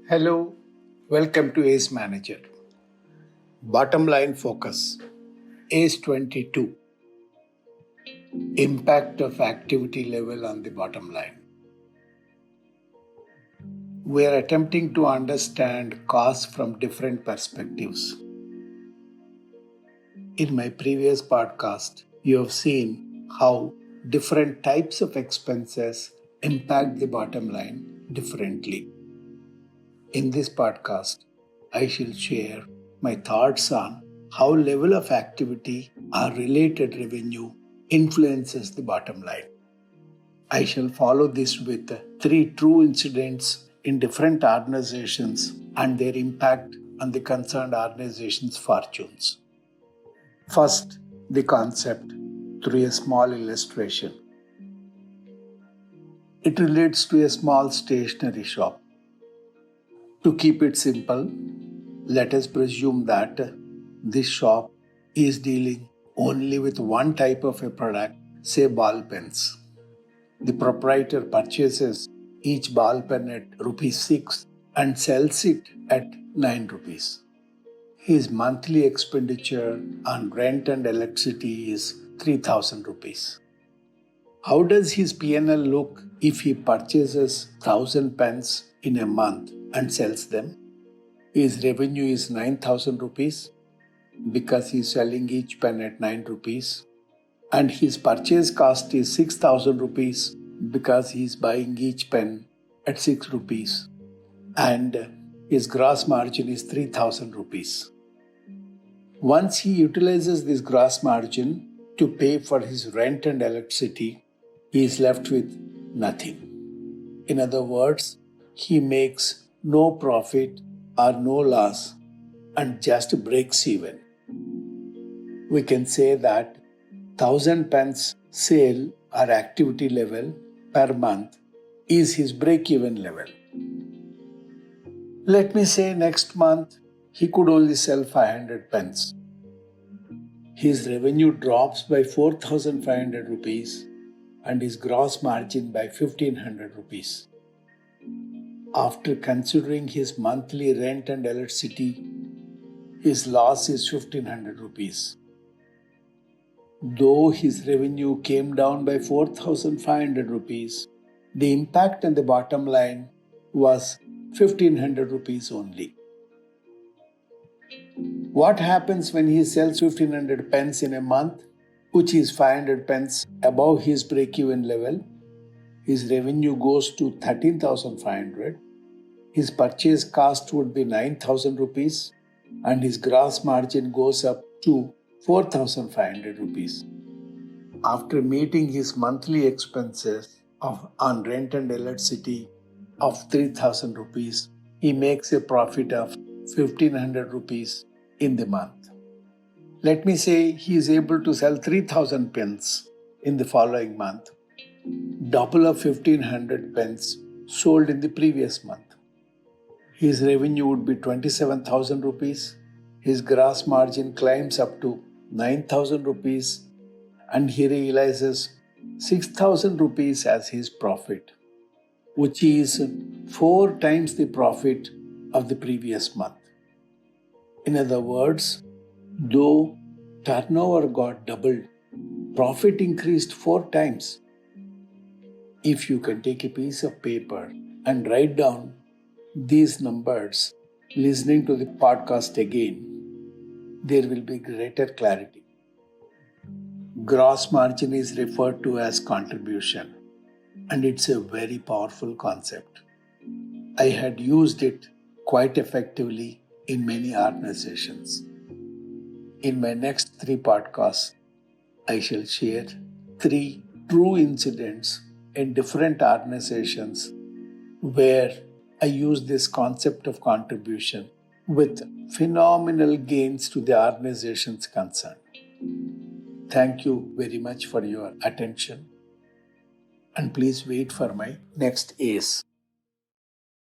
Hello, welcome to ACE Manager. Bottom line focus. ACE 22. Impact of activity level on the bottom line. We are attempting to understand costs from different perspectives. In my previous podcast, you have seen how different types of expenses impact the bottom line differently. In this podcast, I shall share my thoughts on how level of activity or related revenue influences the bottom line. I shall follow this with 3 true incidents in different organizations and their impact on the concerned organization's fortunes. First, the concept through a small illustration. It relates to a small stationery shop. To keep it simple, let us presume that this shop is dealing only with one type of a product, say ball pens. The proprietor purchases each ball pen at rupees 6 and sells it at 9 rupees. His monthly expenditure on rent and electricity is 3000 rupees. How does his P&L look if he purchases 1000 pens in a month and sells them? His revenue is 9000 rupees because he is selling each pen at 9 rupees, and his purchase cost is 6000 rupees because he is buying each pen at 6 rupees, and his gross margin is 3000 rupees. Once he utilizes this gross margin to pay for his rent and electricity, he is left with nothing. In other words, he makes no profit or no loss and just breaks even. We can say that 1000 pence sale or activity level per month is his break-even level. Let me say next month he could only sell 500 pence. His revenue drops by 4500 rupees and his gross margin by 1500 rupees. After considering his monthly rent and electricity, his loss is 1500 rupees. Though his revenue came down by 4500 rupees, the impact on the bottom line was 1500 rupees only. What happens when he sells 1500 pence in a month, which is 500 pence above his break-even level? His revenue goes to 13,500. His purchase cost would be 9,000 rupees and his gross margin goes up to 4,500 rupees. After meeting his monthly expenses on rent and electricity of 3,000 rupees, he makes a profit of 1,500 rupees in the month. Let me say he is able to sell 3,000 pens in the following month, double of 1,500 pens sold in the previous month. His revenue would be 27,000 rupees. His gross margin climbs up to 9,000 rupees and he realizes 6,000 rupees as his profit, which is 4 times the profit of the previous month. In other words, though turnover got doubled, profit increased 4 times. If you can take a piece of paper and write down these numbers, listening to the podcast again, there will be greater clarity. Gross margin is referred to as contribution, and it's a very powerful concept. I had used it quite effectively in many organizations. In my next 3 podcasts, I shall share 3 true incidents in different organizations where I use this concept of contribution with phenomenal gains to the organizations concerned. Thank you very much for your attention, and please wait for my next ACE.